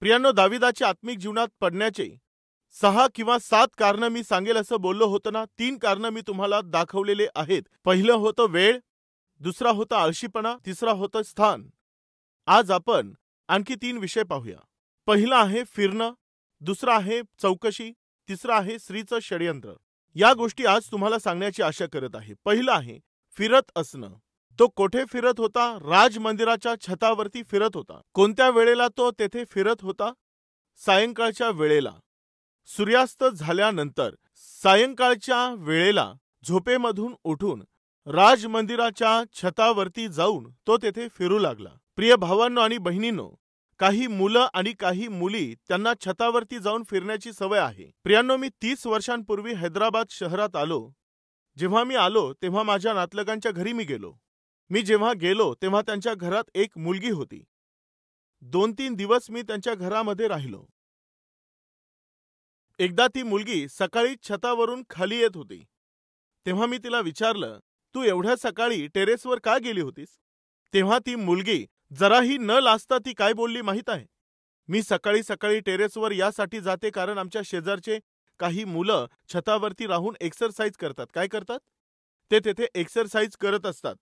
प्रियांनो, दाविदाचे आत्मिक जीवनात पडण्याचे 6 किंवा 7 कारणं मी सांगेल असं बोललो होतं ना. 3 कारणं मी तुम्हाला दाखवलेले आहेत. पहिलं होतं वेळ, दुसरा होता आळशीपणा, तिसरा होतं स्थान. आज आपण आणखी 3 विषय पाहूया. पहिला आहे फिरणं, दुसरा आहे चौकशी, तिसरा आहे स्त्रीचं षडयंत्र. या गोष्टी आज तुम्हाला सांगण्याची आशा करत आहे. पहिलं आहे फिरत असणं. तो कोठे फिरत होता? राज मंदिराच्या छतावरती फिरत होता. कोणत्या वेळेला तो तेथे फिरत होता? सायंकाळच्या वेळेला. सूर्यास्त झाल्यानंतर सायंकाळच्या वेळेला झोपेमधून उठून राज मंदिराच्या छतावरती जाऊन तो तेथे फिरू लागला. प्रिय भावांनो आणि बहिणींनो, काही मुलं आणि काही मुली त्यांना छतावरती जाऊन फिरण्याची सवय आहे. प्रियांनो, मी 30 वर्षांपूर्वी हैदराबाद शहरात आलो. जेव्हा मी आलो तेव्हा माझ्या नातलगांच्या घरी मी गेलो. मी जेव्हा गेलो तेव्हा त्यांच्या घरात एक मुलगी होती. 2-3 दिवस मी त्यांच्या घरामध्ये राहिलो. एकदा ती मुलगी सकाळी छतावरून खाली येत होती. तेव्हा मी तिला विचारलं, तू एवढ्या सकाळी टेरेसवर का गेली होतीस? तेव्हा ती मुलगी जराही न लाजता ती काय बोलली माहीत आहे? मी सकाळी सकाळी टेरेसवर यासाठी जाते कारण आमच्या शेजारचे काही मुलं छतावरती राहून एक्सरसाइज करतात. काय करतात? ते तेथे एक्सरसाइज करत असतात.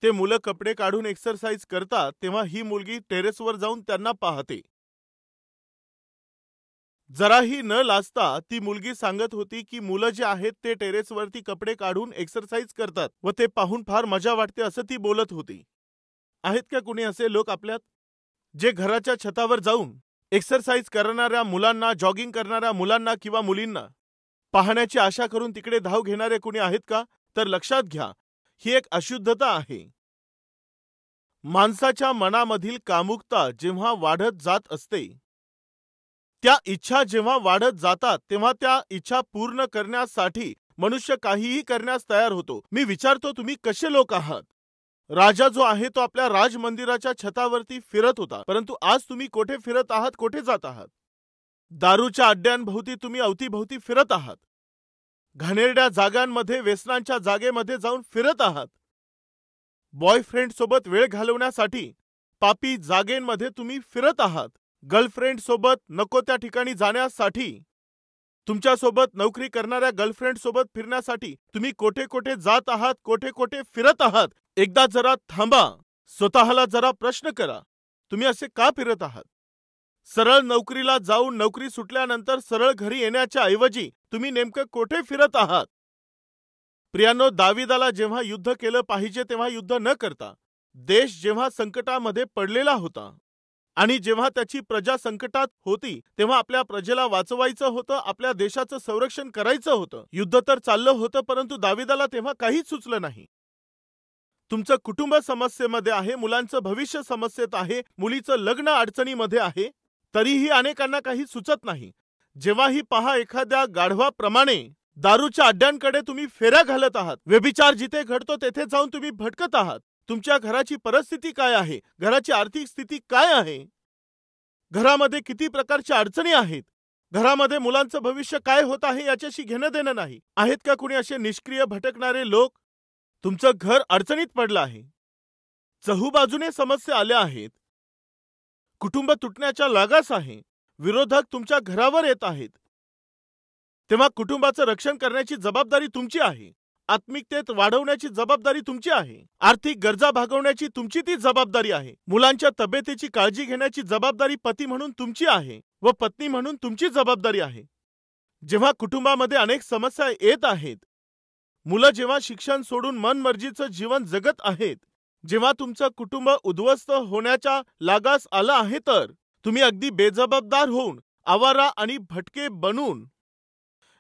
ते मुलं कपडे काढून एक्सरसाइज करतात तेव्हा ही मुलगी टेरेसवर जाऊन त्यांना पाहते. जराही न लाजता ती मुलगी सांगत होती की मुलं जे आहेत ते टेरेसवरती कपडे काढून एक्सरसाइज करतात व ते पाहून फार मजा वाटते असं ती बोलत होती. आहेत का कुणी असे लोक आपल्यात जे घराच्या छतावर जाऊन एक्सरसाइज करणाऱ्या मुलांना, जॉगिंग करणाऱ्या मुलांना किंवा मुलींना पाहण्याची आशा करून तिकडे धाव घेणारे कुणी आहेत का? तर लक्षात घ्या, ही एक अशुद्धता आहे. माणसाच्या मनामधील कामुकता जेव्हा वाढत जात असते, त्या इच्छा जेव्हा वाढत जातात तेव्हा त्या इच्छा पूर्ण करण्यासाठी मनुष्य काहीही करण्यास तयार होतो. मी विचारतो, तुम्ही कसे लोक आहात? राजा जो आहे तो आपल्या राज मंदिराच्या छतावरती फिरत होता, परंतु आज तुम्ही कोठे फिरत आहात? कोठे जात आहात? दारूच्या अड्ड्यांभोवती तुम्ही अवतीभोवती फिरत आहात. घाणेरड्या जागांमध्ये, व्यसनांच्या जागेमध्ये जाऊन फिरत आहात. बॉयफ्रेंड सोबत वेळ घालवण्यासाठी पापी जागेंमध्ये तुम्ही फिरत आहात. गर्लफ्रेंड सोबत नको त्या ठिकाणी जाण्यासाठी, तुमच्यासोबत नोकरी करणाऱ्या गर्लफ्रेंड सोबत फिरण्यासाठी तुम्ही कोठे कोठे जात आहात, कोठे कोठे फिरत आहात. एकदा जरा थांबा, स्वतःला जरा प्रश्न करा, तुम्ही असे का फिरत आहात? सरळ नोकरीला जाऊन नोकरी सुटल्यानंतर सरळ घरी येण्याच्या ऐवजी तुम्ही नेमकं कोठे फिरत आहात? प्रियांनो, दाविदाला जेव्हा युद्ध केलं पाहिजे तेव्हा युद्ध न करता, देश जेव्हा संकटामध्ये पडलेला होता आणि जेव्हा त्याची प्रजा संकटात होती तेव्हा आपल्या प्रजेला वाचवायचं होतं, आपल्या देशाचं संरक्षण करायचं होतं. युद्ध तर चाललं होतं, परंतु दाविदाला तेव्हा काहीच सुचलं नाही. तुमचं कुटुंब समस्येमध्ये आहे, मुलांचं भविष्य समस्येत आहे, मुलीचं लग्न अडचणीमध्ये आहे, तरीही अनेकांना काही सुचत नाही. जेव्हाही पहा एखाद्या गाढवाप्रमाणे दारूच्या अड्ड्यांकडे तुम्ही फेऱ्या घालत आहात. व्यभिचार जिथे घडतो तेथे जाऊन तुम्ही भटकत आहात. तुमच्या घराची परिस्थिती काय आहे? घराची आर्थिक स्थिती काय आहे? घरामध्ये किती प्रकारच्या अडचणी आहेत? घरामध्ये मुलांचं भविष्य काय होत आहे याच्याशी घेणं देणं नाही. आहेत का कुणी असे निष्क्रिय भटकणारे लोक? तुमचं घर अडचणीत पडलं आहे, चहूबाजूने समस्या आल्या आहेत, कुटुंब तुटण्याच्या लागास आहे, विरोधक तुमच्या घरावर येत आहेत, तेव्हा कुटुंबाचं रक्षण करण्याची जबाबदारी तुमची आहे. आत्मिकतेत वाढवण्याची जबाबदारी तुमची आहे. आर्थिक गरजा भागवण्याची तुमची ती जबाबदारी आहे. मुलांच्या तब्येतीची काळजी घेण्याची जबाबदारी पती म्हणून तुमची आहे व पत्नी म्हणून तुमची जबाबदारी आहे. जेव्हा कुटुंबामध्ये अनेक समस्या येत आहेत, मुलं जेव्हा शिक्षण सोडून मनमर्जीचं जीवन जगत आहेत, जेव्हा तुमचं कुटुंब उद्ध्वस्त होण्याच्या लागास आलं आहे, तर तुम्ही अगदी बेजबाबदार होऊन, आवारा आणि भटके बनून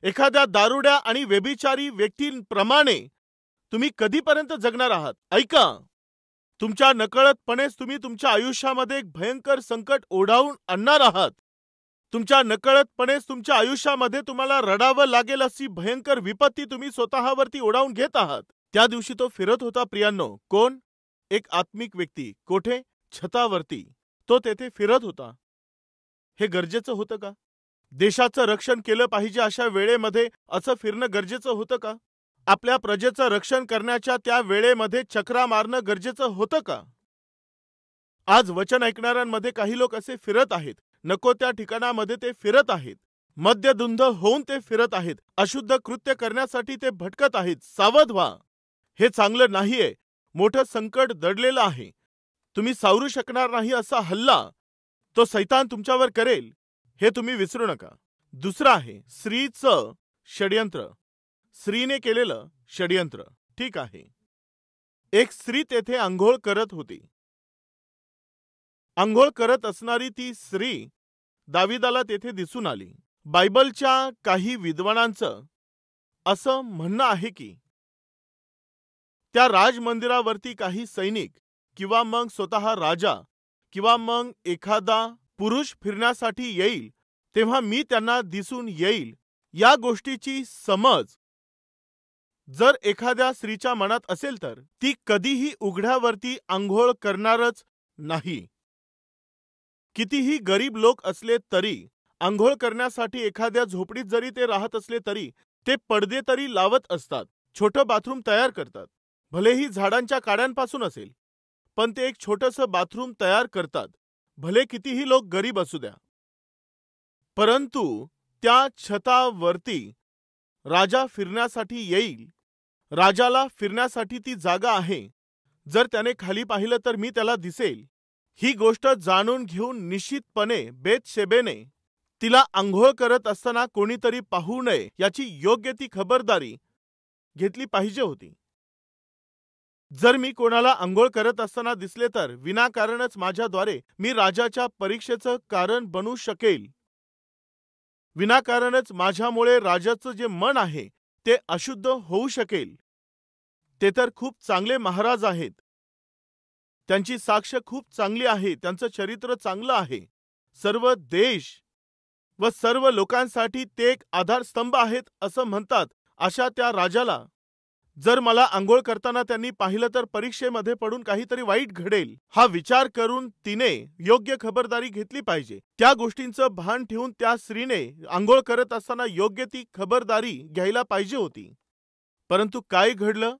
एखाद्या दारुड्या आणि व्यभिचारी व्यक्तींप्रमाणे तुम्ही कधीपर्यंत जगणार आहात? ऐका, तुमच्या नकळतपणेच तुम्ही तुमच्या आयुष्यामध्ये एक भयंकर संकट ओढावून आणणार आहात. तुमच्या नकळतपणेच तुमच्या आयुष्यामध्ये तुम्हाला रडावं लागेल अशी भयंकर विपत्ती तुम्ही स्वतःवरती ओढावून घेत आहात. त्या दिवशी तो फिरत होता प्रियांनो. कोण? एक आत्मिक व्यक्ती. कोठे? छतावरती. तो तेथे फिरत होता. हे गरजेचं होतं का? देशाचं रक्षण केलं पाहिजे अशा वेळेमध्ये असं फिरणं गरजेचं होतं का? आपल्या प्रजेचं रक्षण करण्याच्या त्या वेळेमध्ये चक्रा मारणं गरजेचं होतं का? आज वचन ऐकणाऱ्यांमध्ये काही लोक असे फिरत आहेत. नको त्या ठिकाणामध्ये ते फिरत आहेत. मद्यधुंद होऊन ते फिरत आहेत. अशुद्ध कृत्य करण्यासाठी ते भटकत आहेत. सावध व्हा. हे चांगलं नाहीये. मोठं संकट दडलेलं आहे. तुम्ही सावरू शकणार नाही असा हल्ला तो सैतान तुमच्यावर करेल, हे तुम्ही विसरू नका. दुसरं आहे स्त्रीचं षड्यंत्र. स्त्रीने केलेलं षड्यंत्र. ठीक आहे. एक स्त्री तेथे आंघोळ करत होती. आंघोळ करत असणारी ती स्त्री दाविदाला तेथे दिसून आली. बायबलच्या काही विद्वानांचं असं म्हणणं आहे की त्या राजमंदिरावरती काही सैनिक किंवा मग स्वतः राजा किंवा मग एखादा पुरुष फिरण्यासाठी येईल तेव्हा मी त्यांना दिसून येईल, या गोष्टीची समज जर एखाद्या स्त्रीच्या मनात असेल तर ती कधीही उघड्यावरती आंघोळ करणारच नाही. कितीही गरीब लोक असले तरी, आंघोळ करण्यासाठी एखाद्या झोपडीत जरी ते राहत असले तरी ते पडदे तरी लावत असतात. छोटं बाथरूम तयार करतात. भलेही झाडांच्या काड्यांपासून असेल, पण ते एक छोटंसं बाथरूम तयार करतात. भले कितीही लोक गरीब असू द्या. परंतु त्या छतावरती राजा फिरण्यासाठी येईल. राजाला फिरण्यासाठी ती जागा आहे. जर त्याने खाली पाहिलं तर मी त्याला दिसेल. ही गोष्ट जाणून घेऊन निश्चितपणे बेतशेबेने तिला आंघोळ करत असताना कोणीतरी पाहू नये याची योग्य ती खबरदारी घेतली पाहिजे होती. जर मी कोणाला आंघोळ करत असताना दिसले तर विनाकारणच माझ्याद्वारे मी राजाच्या परीक्षेचं कारण बनू शकेल. विनाकारणच माझ्यामुळे राजाचं जे मन आहे ते अशुद्ध होऊ शकेल. ते तर खूप चांगले महाराज आहेत. त्यांची साक्ष खूप चांगली आहे. त्यांचं चरित्र चांगलं आहे. सर्व देश व सर्व लोकांसाठी ते एक आधारस्तंभ आहेत असं म्हणतात. अशा त्या राजाला जर मला आंघोळ करताना त्यांनी पाहिलं तर परीक्षेमध्ये पडून काहीतरी वाईट घडेल हा विचार करून तिने योग्य खबरदारी घेतली पाहिजे. त्या गोष्टींचं भान ठेवून त्या स्त्रीने आंघोळ करत असताना योग्य ती खबरदारी घ्यायला पाहिजे होती. परंतु काय घडलं?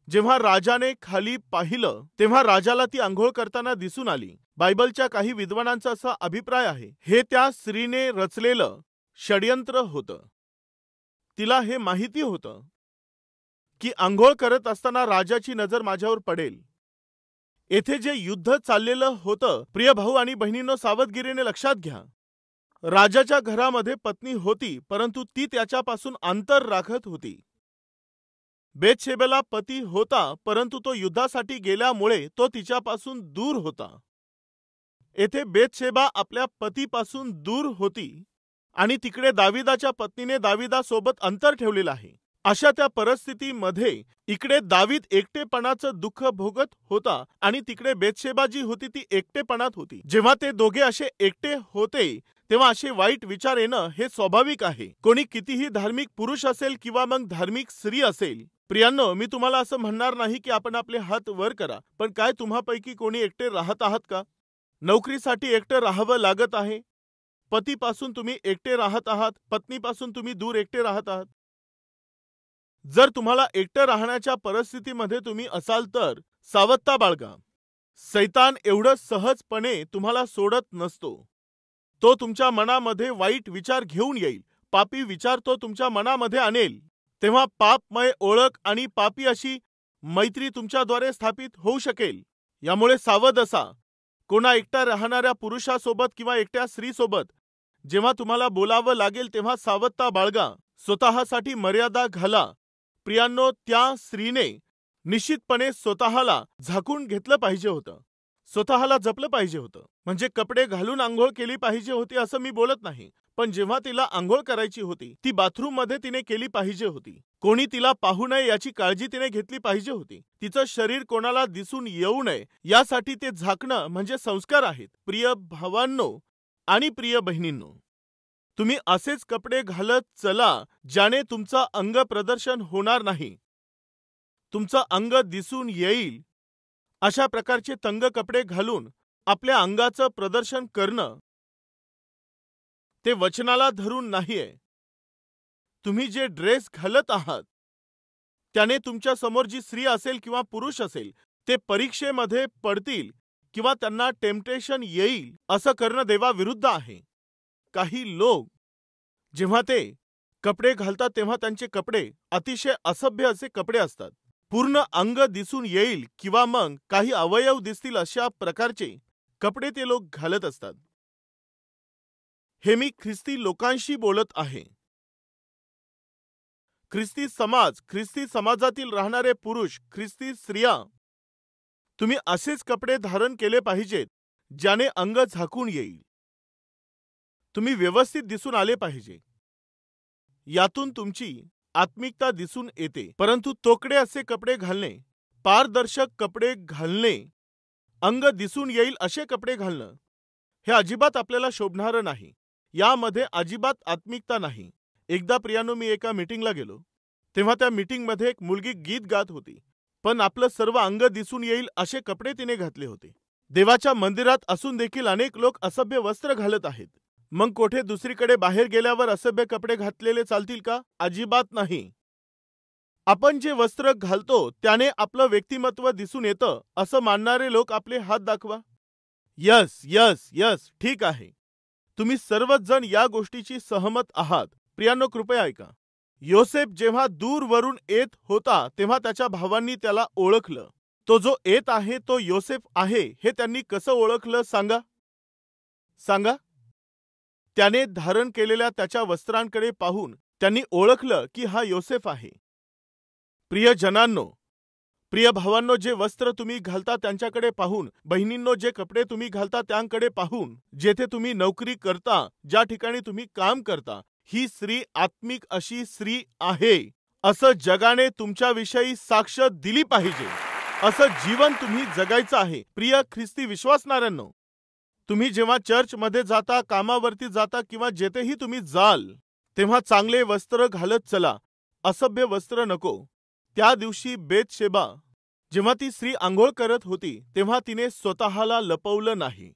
जेव्हा राजाने खाली पाहिलं तेव्हा राजाला ती आंघोळ करताना दिसून आली. बायबलच्या काही विद्वानांचा असा अभिप्राय आहे हे त्या स्त्रीने रचलेलं षड्यंत्र होतं. तिला हे माहिती होतं की आंघोळ करत असताना राजाची नजर माझ्यावर पडेल. येथे जे युद्ध चाललेलं होतं, प्रिय भाऊ आणि बहिणींनो, सावधगिरीने लक्षात घ्या. राजाच्या घरामध्ये पत्नी होती, परंतु ती त्याच्यापासून अंतर राखत होती. बेतशेबेला पती होता, परंतु तो युद्धासाठी गेल्यामुळे तो तिच्यापासून दूर होता. येथे बेतशेबा आपल्या पतीपासून दूर होती आणि तिकडे दाविदाच्या पत्नीने दाविदासोबत अंतर ठेवलेलं आहे. अशा त्या परिस्थितीमध्ये इकडे दावीद एकटेपणाचं दुःख भोगत होता आणि तिकडे बेतशेबा जी होती ती एकटेपणात होती. जेव्हा ते दोघे असे एकटे होते तेव्हा असे वाईट विचार येणं हे स्वाभाविक आहे. कोणी कितीही धार्मिक पुरुष असेल किंवा मग धार्मिक स्त्री असेल, प्रियांनो, मी तुम्हाला असं म्हणणार नाही की आपण आपले हात वर करा, पण काय तुम्हापैकी कोणी एकटे राहत आहात का? नोकरीसाठी एकटे राहावं लागत आहे. पतीपासून तुम्ही एकटे राहत आहात. पत्नीपासून तुम्ही दूर एकटे राहत आहात. जर तुम्हाला एकटं राहण्याच्या परिस्थितीमध्ये तुम्ही असाल तर सावधता बाळगा. सैतान एवढं सहजपणे तुम्हाला सोडत नसतो. तो तुमच्या मनामध्ये वाईट विचार घेऊन येईल. पापी विचार तो तुमच्या मनामध्ये आणेल. तेव्हा पापमय ओळख आणि पापी अशी मैत्री तुमच्याद्वारे स्थापित होऊ शकेल. यामुळे सावध असा. कोणा एकटा राहणाऱ्या पुरुषासोबत किंवा एकट्या स्त्रीसोबत जेव्हा तुम्हाला बोलावं लागेल तेव्हा सावधता बाळगा. स्वतःसाठी मर्यादा घाला. प्रियांनो, त्या स्त्रीने निश्चितपणे स्वतःला झाकून घेतलं पाहिजे होतं. स्वतःला जपलं पाहिजे होतं. म्हणजे कपडे घालून आंघोळ केली पाहिजे होती असं मी बोलत नाही, पण जेव्हा तिला आंघोळ करायची होती ती बाथरूम मध्ये तिने केली पाहिजे होती. कोणी तिला पाहू नये याची काळजी तिने घेतली पाहिजे होती. तिचं शरीर कोणाला दिसून येऊ नये यासाठी ते झाकणं म्हणजे संस्कार आहेत. प्रिय भावांनो आणि प्रिय बहिणींनो, तुम्ही असेच कपडे घालत चला ज्याने तुमचं अंग प्रदर्शन होणार नाही, तुमचं अंग दिसून येईल. अशा प्रकारचे तंग कपडे घालून आपल्या अंगाचं प्रदर्शन करणं ते वचनाला धरून नाहीये. तुम्ही जे ड्रेस घालत आहात त्याने तुमच्या समोर जी स्त्री असेल किंवा पुरुष असेल ते परीक्षेमध्ये पडतील किंवा त्यांना टेम्पटेशन येईल असं करणं देवाविरुद्ध आहे. काही लोक जेव्हा ते कपडे घालतात तेव्हा त्यांचे कपडे अतिशय असभ्य असे कपडे असतात. पूर्ण अंग दिसून येईल किंवा मग काही अवयव दिसतील अशा प्रकारचे कपडे ते लोक घालत असतात. हे मी ख्रिस्ती लोकांशी बोलत आहे. ख्रिस्ती समाज, ख्रिस्ती समाजातील राहणारे पुरुष, ख्रिस्ती स्त्रिया, तुम्ही असेच कपडे धारण केले पाहिजेत ज्याने अंग झाकून येईल. तुम्ही व्यवस्थित दिसून आले पाहिजे. यातून तुमची आत्मिकता दिसून येते. परंतु तोकडे असे कपडे घालणे, पारदर्शक कपडे घालणे, अंग दिसून येईल असे कपडे घालणं हे अजिबात आपल्याला शोभणारं नाही. यामध्ये अजिबात आत्मिकता नाही. एकदा प्रियानो मी एका मीटिंगला गेलो, तेव्हा त्या मीटिंगमध्ये एक मुलगी गीत गात होती, पण आपलं सर्व अंग दिसून येईल असे कपडे तिने घातले होते. देवाच्या मंदिरात असून देखील अनेक लोक असभ्य वस्त्र घालत आहेत. मग कोठे दुसरीकडे बाहेर गेल्यावर असभ्य कपडे घातलेले चालतील का? अजिबात नाही. आपण जे वस्त्र घालतो त्याने आपलं व्यक्तिमत्व दिसून येतं असं मानणारे लोक आपले हात दाखवा. यस यस यस, ठीक आहे. तुम्ही सर्वच जण या गोष्टीची सहमत आहात. प्रियांनो, कृपया ऐका. योसेफ जेव्हा दूरवरून येत होता तेव्हा त्याच्या भावांनी त्याला ओळखलं. तो जो येत आहे तो योसेफ आहे हे त्यांनी कसं ओळखलं सांगा? सांगा. त्याने धारण केलेल्या त्याच्या वस्त्रांकडे पाहून त्यांनी ओळखलं की हा योसेफ आहे. प्रियजनांनो, प्रिय भावांनो, जे वस्त्र तुम्ही घालता त्यांच्याकडे पाहून, बहिणींनो जे कपडे तुम्ही घालता त्यांकडे पाहून, जेथे तुम्ही नोकरी करता, ज्या ठिकाणी तुम्ही काम करता, ही स्त्री आत्मिक अशी स्त्री आहे असं जगाने तुमच्याविषयी साक्ष दिली पाहिजे. असं जीवन तुम्ही जगायचं आहे. प्रिय ख्रिस्ती विश्वासणाऱ्यांनो, तुम्ही जेव्हा चर्चमध्ये जाता, कामावरती जाता किंवा जेथेही तुम्ही जाल तेव्हा चांगले वस्त्र घालत चला, असभ्य वस्त्र नको. त्या दिवशी बेतशेबा जेव्हा ती स्त्री आंघोळ करत होती तेव्हा तिने स्वतःला लपवलं नाही.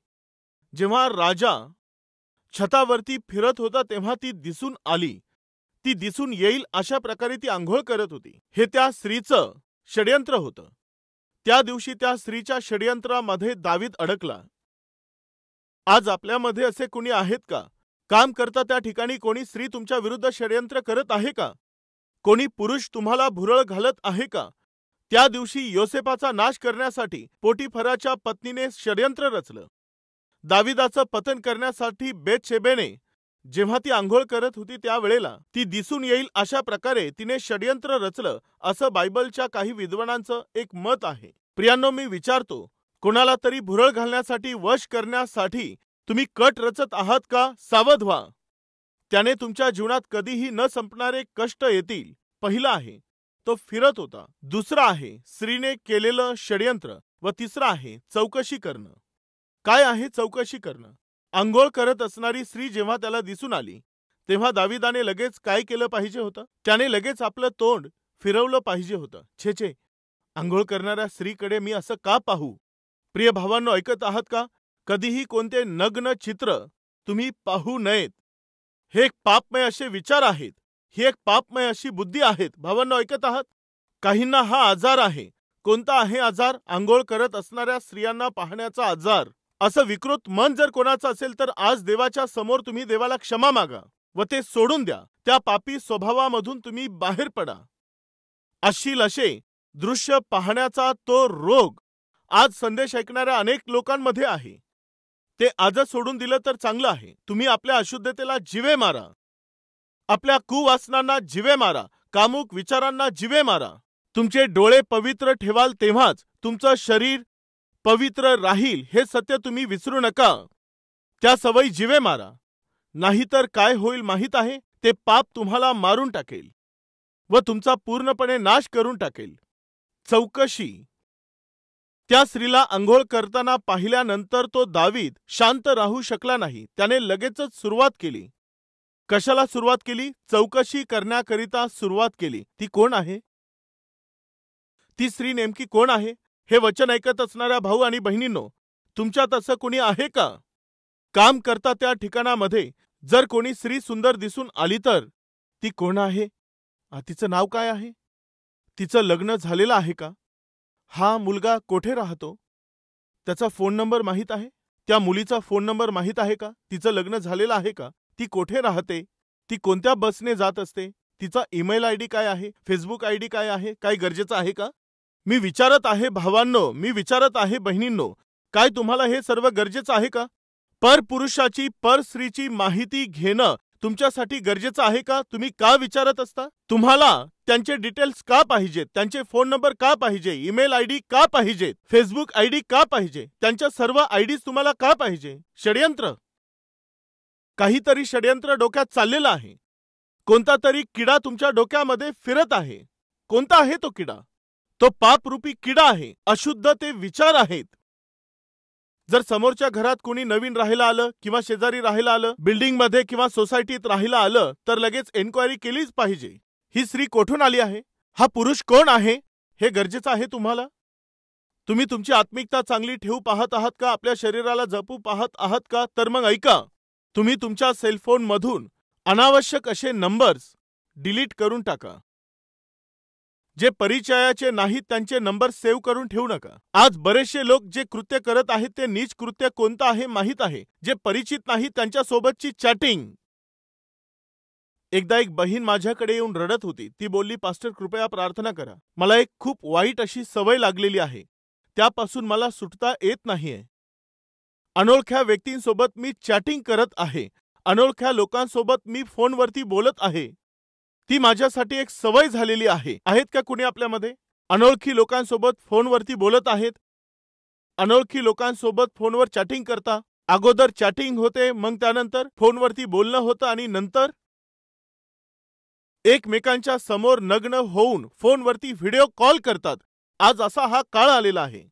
जेव्हा राजा छतावरती फिरत होता तेव्हा ती दिसून आली. ती दिसून येईल अशा प्रकारे ती आंघोळ करत होती. हे त्या स्त्रीचं षड्यंत्र होतं. त्या दिवशी त्या स्त्रीच्या षड्यंत्रामध्ये दावीद अडकला. आज आपल्यामध्ये असे कोणी आहेत का? काम करता त्या ठिकाणी कोणी स्त्री तुमच्या विरुद्ध षड्यंत्र करत आहे का? कोणी पुरुष तुम्हाला भुरळ घालत आहे का? त्या दिवशी योसेफाचा नाश करण्यासाठी पोटिफराच्या पत्नीने षड्यंत्र रचलं. दाविदाचं पतन करण्यासाठी बेतशेबेने जेव्हा ती आंघोळ करत होती त्यावेळेला ती दिसून येईल अशा प्रकारे तिने षड्यंत्र रचलं असं बायबलच्या काही विद्वानांचं एक मत आहे. प्रियांनो, मी विचारतो, कोणाला तरी भुरळ घालण्यासाठी, वश करण्यासाठी तुम्ही कट रचत आहात का? सावध व्हा. त्याने तुमच्या जीवनात कधीही न संपणारे कष्ट येतील. पहिला आहे तो फिरत होता, दुसरा आहे स्त्रीने केलेलं षड्यंत्र व तिसरा आहे चौकशी करणं. काय आहे चौकशी करणं? आंघोळ करत असणारी स्त्री जेव्हा त्याला दिसून आली तेव्हा दाविदाने लगेच काय केलं पाहिजे होतं? त्याने लगेच आपलं तोंड फिरवलं पाहिजे होतं. छे छे, आंघोळ करणाऱ्या स्त्रीकडे मी असं का पाहू? प्रिय भावांनो, ऐकत आहात का? कधीही कोणते नग्न चित्र तुम्ही पाहू नयेत. हे एक पापमय असे विचार आहेत. ही एक पापमय अशी बुद्धी आहेत. भावांनो, ऐकत आहात? काहींना हा आजार आहे. कोणता आहे आजार? आंघोळ करत असणाऱ्या स्त्रियांना पाहण्याचा आजार. असं विकृत मन जर कोणाचं असेल तर आज देवाच्या समोर तुम्ही देवाला क्षमा मागा व ते सोडून द्या. त्या पापी स्वभावामधून तुम्ही बाहेर पडा. अश्लील असे दृश्य पाहण्याचा तो रोग आज संदेश ऐकणाऱ्या अनेक लोकांमध्ये आहे. ते आजच सोडून दिलं तर चांगलं आहे. तुम्ही आपल्या अशुद्धतेला जिवे मारा, आपल्या कुवासनांना जिवे मारा, कामुक विचारांना जिवे मारा. तुमचे डोळे पवित्र ठेवाल तेव्हाच तुमचं शरीर पवित्र राहील हे सत्य तुम्ही विसरू नका. त्या सवयी जिवे मारा. नाहीतर काय होईल माहीत आहे? ते पाप तुम्हाला मारून टाकेल व तुमचा पूर्णपणे नाश करून टाकेल. चौकशी. त्या स्त्रीला अंघोळ करताना पाहिल्यानंतर तो दावीद शांत राहू शकला नाही. त्याने लगेचच सुरुवात केली. कशाला सुरुवात केली? चौकशी करण्याकरिता सुरुवात केली. ती कोण आहे? ती स्त्री नेमकी कोण आहे? हे वचन ऐकत असणाऱ्या भाऊ आणि बहिणींनो, तुमच्यात असं कोणी आहे का? काम करता त्या ठिकाणामध्ये जर कोणी स्त्री सुंदर दिसून आली तर ती कोण आहे? तिचं नाव काय आहे? तिचं लग्न झालेलं आहे का? हा मुलगा कोठे राहतो? त्याचा फोन नंबर माहीत आहे? त्या मुलीचा फोन नंबर माहीत आहे का? तिचं लग्न झालेलं आहे का? ती कोठे राहते? ती कोणत्या बसने जात असते? तिचा ईमेल आयडी काय आहे? फेसबुक आयडी काय आहे? काय गरजेचं आहे का? मी विचारत आहे भावांनो, मी विचारत आहे बहिणींनो, काय तुम्हाला हे सर्व गरजेचं आहे का? परपुरुषाची, परस्त्रीची माहिती घेणं तुमच्यासाठी गरजेचं आहे का? तुम्ही का विचारत असता? तुम्हाला त्यांचे डिटेल्स का पाहिजेत? त्यांचे फोन नंबर का पाहिजे? ईमेल आयडी का पाहिजेत? फेसबुक आयडी का पाहिजे? त्यांच्या सर्व आयडीज तुम्हाला का पाहिजे? षडयंत्र. काहीतरी षडयंत्र डोक्यात चाललेलं आहे. कोणता तरी किडा तुमच्या डोक्यामध्ये फिरत आहे. कोणता आहे तो किडा? तो पापरूपी किडा आहे. अशुद्ध ते विचार आहेत. जर समोरच्या घरात कोणी नवीन राहायला आलं किंवा शेजारी राहायला आलं, बिल्डिंगमध्ये किंवा सोसायटीत राहायला आलं, तर लगेच एन्क्वायरी केलीच पाहिजे. ही स्त्री कोठून आली आहे? हा पुरुष कोण आहे? हे गरजेचं आहे तुम्हाला? तुम्ही तुमची आत्मिकता चांगली ठेवू पाहत आहात का? आपल्या शरीराला जपू पाहत आहात का? तर मग ऐका, तुम्ही तुमच्या सेलफोनमधून अनावश्यक असे नंबर्स डिलीट करून टाका. जे परिचयाचे नाहीत त्यांचे नंबर सेव्ह करून ठेवू नका. आज बरेचसे लोक जे कृत्य करत आहेत ते नीच कृत्य कोणतं आहे माहीत आहे. जे परिचित नाहीत त्यांच्यासोबतची चॅटिंग. एकदा एक बहीण माझ्याकडे येऊन रडत होती. ती बोलली, पास्टर कृपया प्रार्थना करा. मला एक खूप वाईट अशी सवय लागलेली आहे. त्यापासून मला सुटता येत नाहीये. अनोळख्या व्यक्तींसोबत मी चॅटिंग करत आहे. अनोळख्या लोकांसोबत मी फोनवरती बोलत आहे. ती माझ्यासाठी एक सवय झालेली आहे. आहेत का कुणी आपल्यामध्ये? अनोळखी लोकांसोबत फोनवरती बोलत आहेत. अनोळखी लोकांसोबत फोनवर चॅटिंग करता. अगोदर चॅटिंग होते, मग त्यानंतर फोनवरती बोलणं होतं आणि नंतर एकमेकांच्या समोर नग्न होऊन फोनवरती व्हिडिओ कॉल करतात. आज असा हा काळ आलेला आहे.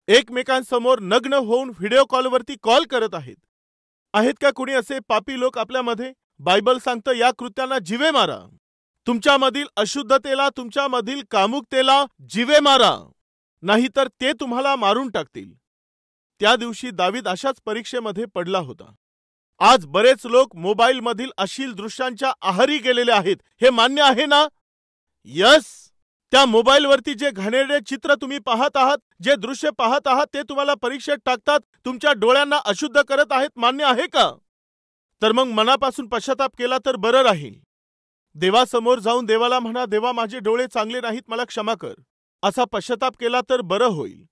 एकमेकांसमोर नग्न होऊन व्हिडिओ कॉलवरती कॉल करत आहेत. आहेत का कुणी असे पापी लोक आपल्यामध्ये? बायबल सांगतं या कृत्यांना जीवे मारा. तुमच्यामधील अशुद्धतेला, तुमच्यामधील कामुकतेला जीवे मारा, नाहीतर ते तुम्हाला मारून टाकतील. त्या दिवशी दावीद अशाच परीक्षेमध्ये पडला होता. आज बरेच लोक मोबाईलमधील अश्लील दृश्यांच्या आहारी गेलेले आहेत. हे मान्य आहे ना? यस. त्या मोबाईलवरती जे घाणेरडे चित्र तुम्ही पाहत आहात, जे दृश्य पाहत आहात, ते तुम्हाला परीक्षेत टाकतात, तुमच्या डोळ्यांना अशुद्ध करत आहेत. मान्य आहे का? तर मग मनापासून पश्चाताप केला तर बरं राहील. देवासमोर जाऊन देवाला म्हणा, देवा माझे डोळे चांगले नाहीत, मला क्षमा कर. असा पश्चाताप केला तर बरं होईल.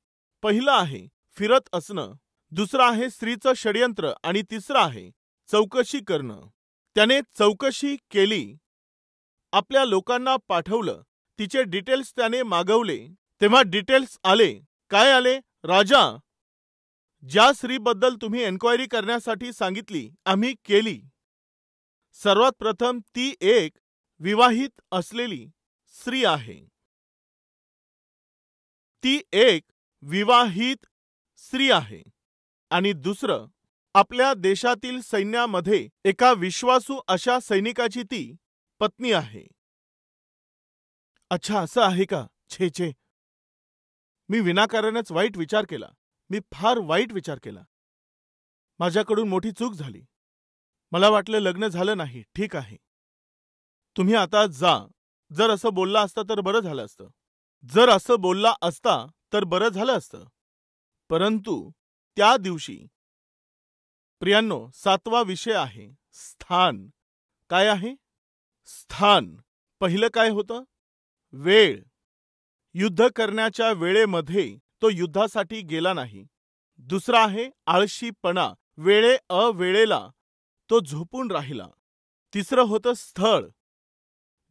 पहिलं आहे फिरत असणं, दुसरं आहे स्त्रीचं षडयंत्र आणि तिसरं आहे चौकशी करणं. त्याने चौकशी केली, आपल्या लोकांना पाठवलं, तिचे डिटेल्स त्याने मागवले. तेव्हा डिटेल्स आले. काय आले? राजा, ज्या स्त्रीबद्दल तुम्ही एन्क्वायरी करण्यासाठी सांगितली आम्ही केली. सर्वात प्रथम ती एक विवाहित असलेली स्त्री आहे. ती एक विवाहित स्त्री आहे. आणि दुसरं, आपल्या देशातील सैन्यामध्ये एका विश्वासू अशा सैनिकाची ती पत्नी आहे. अच्छा, असं आहे का? छे छे, मी विनाकारणच वाईट विचार केला. मी फार वाईट विचार केला. माझ्याकडून मोठी चूक झाली. मला वाटलं लग्न झालं नाही. ठीक आहे, तुम्ही आता जा. जर असं बोलला असता तर बरं झालं असतं. जर असं बोलला असता तर बरं झालं असतं. परंतु त्या दिवशी, प्रियांनो, 7वा विषय आहे स्थान. काय आहे? स्थान. पहिलं काय होतं? वेळ. युद्ध करण्याच्या वेळेमध्ये तो युद्धासाठी गेला नाही. दुसरा आहे आळशीपणा. अवेळेला तो झोपून राहिला. तिसरं होतं स्थळ.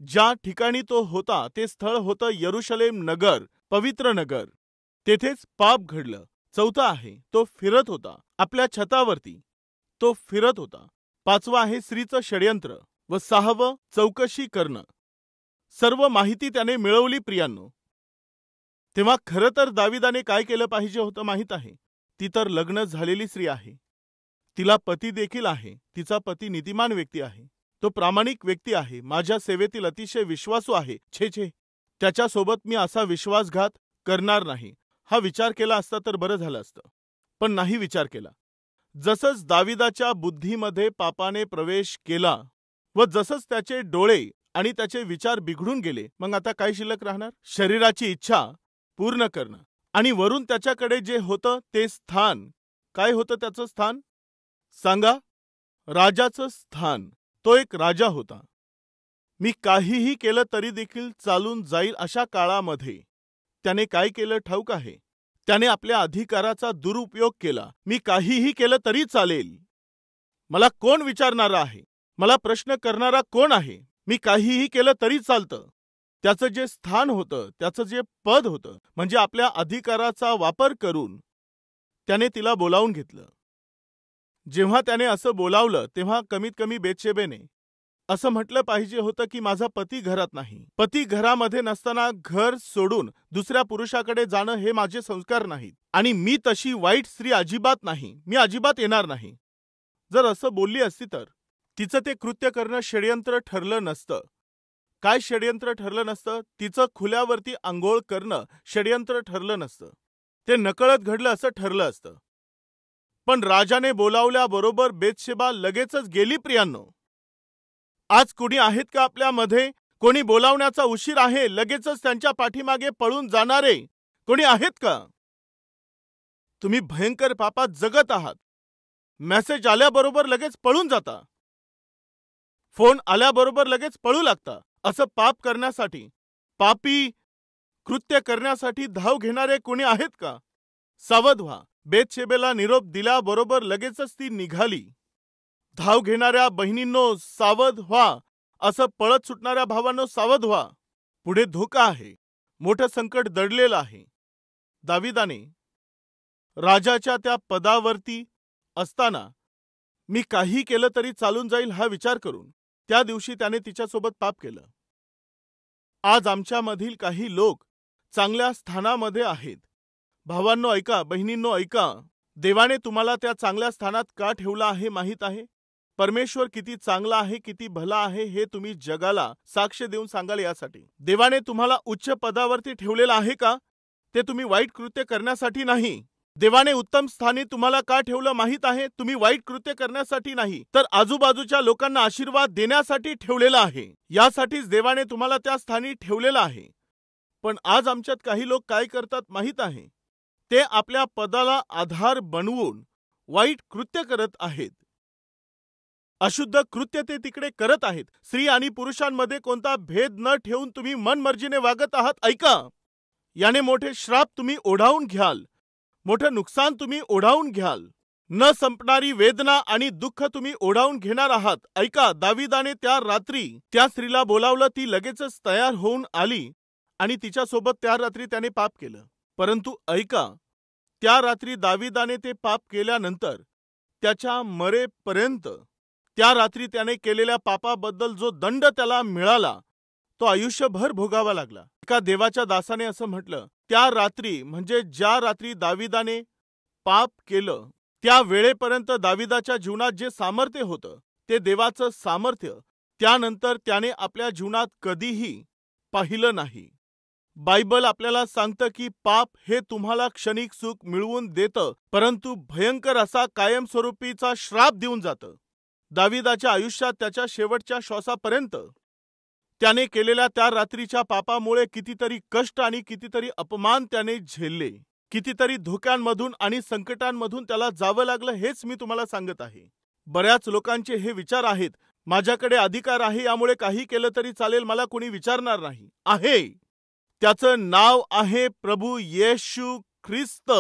ज्या ठिकाणी तो होता ते स्थळ होतं यरुशलेम नगर, पवित्र नगर. तेथेच पाप घडलं. चौथं आहे तो फिरत होता. आपल्या छतावरती तो फिरत होता. 5वं आहे स्त्रीचं षडयंत्र. व 6वं चौकशी करणं. सर्व माहिती त्याने मिळवली प्रियांनो. तेव्हा खरं तर दाविदाने काय केलं पाहिजे होतं माहीत आहे? ती तर लग्न झालेली स्त्री आहे. तिला पती देखील आहे. तिचा पती नीतिमान व्यक्ती आहे. तो प्रामाणिक व्यक्ती आहे. माझ्या सेवेतील अतिशय विश्वासू आहे. छे छे, त्याच्यासोबत मी असा विश्वासघात करणार नाही. हा विचार केला असता तर बरं झालं असतं, पण नाही विचार केला. जसंच दाविदाच्या बुद्धीमध्ये पापाने प्रवेश केला व जसंच त्याचे डोळे आणि त्याचे विचार बिघडून गेले, मग आता काय शिल्लक राहणार? शरीराची इच्छा पूर्ण करणं आणि वरून त्याच्याकडे जे होतं ते स्थान, काय होतं त्याचं स्थान? सांगा. राजाचं स्थान. तो एक राजा होता. मी काहीही केलं तरी देखील चालून जाईल अशा काळामध्ये त्याने काय केलं ठाऊक आहे? त्याने आपल्या अधिकाराचा दुरुपयोग केला. मी काहीही केलं तरी चालेल, मला कोण विचारणारा आहे, मला प्रश्न करणारा कोण आहे, मी काहीही केलं तरी चालतं. त्याचं जे स्थान होतं, त्याचं जे पद होतं, म्हणजे आपल्या अधिकाराचा वापर करून त्याने तिला बोलावून घेतलं. जेव्हा त्याने असं बोलावलं तेव्हा कमीत कमी बेतशेबेने असं म्हटलं पाहिजे होतं की माझा पती घरात नाही. पती घरामध्ये नसताना घर सोडून दुसऱ्या पुरुषाकडे जाणं हे माझे संस्कार नाहीत आणि मी तशी वाईट स्त्री अजिबात नाही, मी अजिबात येणार नाही. जर असं बोलली असती तर तिचं ते कृत्य करणं षड्यंत्र ठरलं नसतं. काय षड्यंत्र ठरलं नसतं? तिचं खुल्यावरती आंघोळ करणं षड्यंत्र ठरलं नसतं. ते नकळत घडलं असं ठरलं असतं. पण राजाने बोलावल्याबरोबर बेतशेबा लगेचच गेली. प्रियांनो, आज कोणी आहेत का आपल्यामध्ये? कोणी बोलावण्याचा उशीर आहे लगेचच त्यांच्या पाठीमागे पळून जाणारे कोणी आहेत का? तुम्ही भयंकर पापात जगत आहात. मेसेज आल्याबरोबर लगेच पळून जाता, फोन आल्याबरोबर लगेच पळू लागता. असं पाप करण्यासाठी, पापी कृत्य करण्यासाठी धाव घेणारे कोणी आहेत का? सावध व्हा. बेतशेबेला निरोप दिल्याबरोबर लगेचच ती निघाली. धाव घेणाऱ्या बहिणींनो सावध व्हा. असं पळत सुटणाऱ्या भावांनो सावध व्हा. पुढे धोका आहे, मोठं संकट दडलेलं आहे. दाविदाने राजाच्या त्या पदावरती असताना मी काही केलं तरी चालून जाईल हा विचार करून त्या दिवशी त्याने तिच्यासोबत पाप केलं. आज आमच्यामधील काही लोक चांगल्या स्थानामध्ये आहेत. भावांनो ऐका, बहिणींनो ऐका, देवाने तुम्हाला त्या चांगल्या स्थानात का ठेवलं आहे माहीत आहे? परमेश्वर किती चांगला आहे, किती भला आहे हे तुम्ही जगाला साक्ष देऊन सांगाल यासाठी. देवाने तुम्हाला उच्च पदावरती ठेवलेलं आहे का? ते तुम्ही वाईट कृत्य करण्यासाठी नाही. देवाने उत्तम स्थानी तुम्हाला का ठेवलं माहीत आहे? तुम्ही वाईट कृत्य करण्यासाठी नाही, तर आजूबाजूच्या लोकांना आशीर्वाद देण्यासाठी ठेवलेलं आहे. यासाठीच देवाने तुम्हाला त्या स्थानी ठेवलेलं आहे. पण आज आमच्यात काही लोक काय करतात माहीत आहे? ते आपल्या पदाला आधार बनवून वाईट कृत्य करत आहेत. अशुद्ध कृत्य ते तिकडे करत आहेत. स्त्री आणि पुरुषांमध्ये कोणता भेद न ठेवून तुम्ही मनमर्जीने वागत आहात. ऐका, याने मोठे श्राप तुम्ही ओढावून घ्याल, मोठं नुकसान तुम्ही ओढावून घ्याल, न संपणारी वेदना आणि दुःख तुम्ही ओढावून घेणार आहात. ऐका, दाविदाने त्या रात्री त्या स्त्रीला बोलावलं, ती लगेचच तयार होऊन आली आणि तिच्यासोबत त्या रात्री त्याने पाप केलं. परंतु ऐका, त्या रात्री दाविदाने ते पाप केल्यानंतर त्याच्या मरेपर्यंत त्या रात्री त्याने केलेल्या पापाबद्दल जो दंड त्याला मिळाला तो आयुष्यभर भोगावा लागला. एका देवाच्या दासाने असं म्हटलं, त्या रात्री म्हणजे ज्या रात्री दाविदाने पाप केलं त्या वेळेपर्यंत दाविदाच्या जीवनात जे सामर्थ्य होतं ते देवाचं सामर्थ्य त्यानंतर त्याने आपल्या जीवनात कधीही पाहिलं नाही. बायबल आपल्याला सांगतं की पाप हे तुम्हाला क्षणिक सुख मिळवून देतं, परंतु भयंकर असा कायमस्वरूपीचा श्राप देऊन जातं. दाविदाच्या आयुष्यात त्याच्या शेवटच्या श्वासापर्यंत त्याने केलेल्या त्या रात्रीच्या पापामुळे कितीतरी कष्ट आणि कितीतरी अपमान त्याने झेलले, कितीतरी धोक्यांमधून आणि संकटांमधून त्याला जावं लागलं. हेच मी तुम्हाला सांगत आहे. बऱ्याच लोकांचे हे विचार आहेत, माझ्याकडे अधिकार आहे यामुळे काही केलं तरी चालेल, मला कोणी विचारणार नाही. आहे, त्याचं नाव आहे प्रभू येशू ख्रिस्त.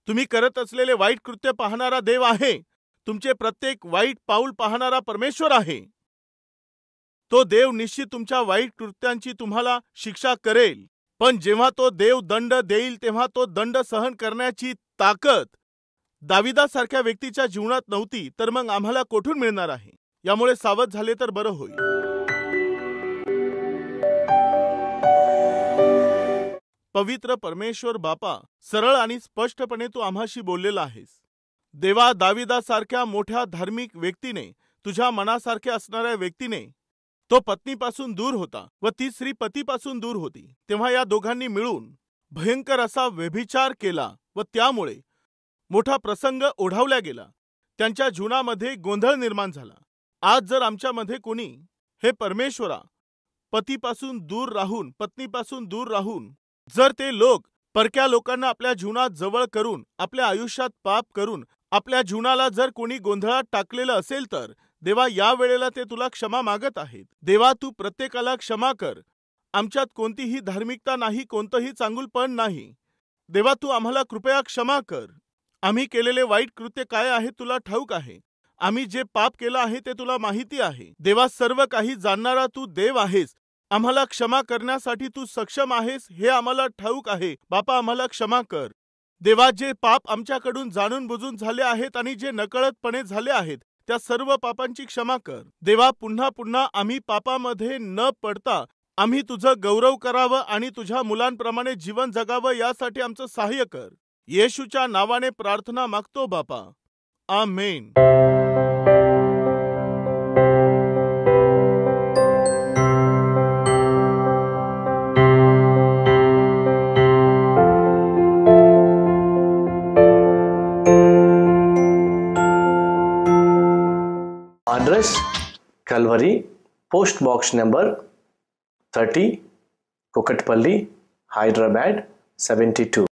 तुम्ही करत असलेले वाईट कृत्य पाहणारा देव आहे. तुमचे प्रत्येक वाईट पाऊल पाहणारा परमेश्वर आहे. तो देव निश्चित तुमच्या वाईट कृत्यांची तुम्हाला शिक्षा करेल. पण जेव्हा तो देव दंड देईल तेव्हा तो दंड सहन करण्याची ताकद दाविदासारख्या व्यक्तीच्या जीवनात नव्हती, तर मग आम्हाला कोठून मिळणार आहे? यामुळे सावध झाले तर बरं होईल. पवित्र परमेश्वर बापा, सरळ आणि स्पष्टपणे तू आम्हाशी बोललेला आहेस. देवा, दाविदासारख्या मोठ्या धार्मिक व्यक्तीने, तुझ्या मनासारख्या असणाऱ्या व्यक्तीने, तो पत्नीपासून दूर होता व ती स्त्री पतीपासून दूर होती. तेव्हा या दोघांनी मिळून भयंकर असा व्यभिचार केला व त्यामुळे मोठा प्रसंग ओढावला गेला. त्यांच्या जीवनामध्ये गोंधळ निर्माण झाला. आज जर आमच्यामध्ये कोणी हे परमेश्वरा पतीपासून दूर राहून, पत्नीपासून दूर राहून जर ते लोक परक्या लोकांना आपल्या जीवनात जवळ करून, आपल्या आयुष्यात पाप करून, आपल्या जीवनाला जर कोणी गोंधळात टाकलेलं असेल तर देवा या वेळेला ते तुला क्षमा मागत आहेत. देवा तू प्रत्येकाला क्षमा कर. आमच्यात कोणतीही धार्मिकता नाही, कोणतंही चांगुलपण नाही. देवा तू आम्हाला कृपया क्षमा कर. आम्ही केलेले वाईट कृत्य काय आहे तुला ठाऊक आहे. आम्ही जे पाप केलं आहे ते तुला माहिती आहे. देवा सर्व काही जाणणारा तू देव आहेस. आम्हाला क्षमा करण्यासाठी तू सक्षम आहेस हे आम्हाला ठाऊक आहे. बापा आम्हाला क्षमा कर. देवा जे पाप आमच्याकडून जाणून बुजून झाले आहेत आणि जे नकळतपणे झाले आहेत त्या सर्व पापांची क्षमा कर. देवा पुन्हा पुन्हा आम्ही पापामध्ये न पडता आम्ही तुझं गौरव करावं आणि तुझ्या मुलांप्रमाणे जीवन जगावं यासाठी आमचं सहाय्य कर. येशूच्या नावाने प्रार्थना मागतो बापा. आमेन. Address Calvary, Post Box number 30, Kukatpalli, Hyderabad 72.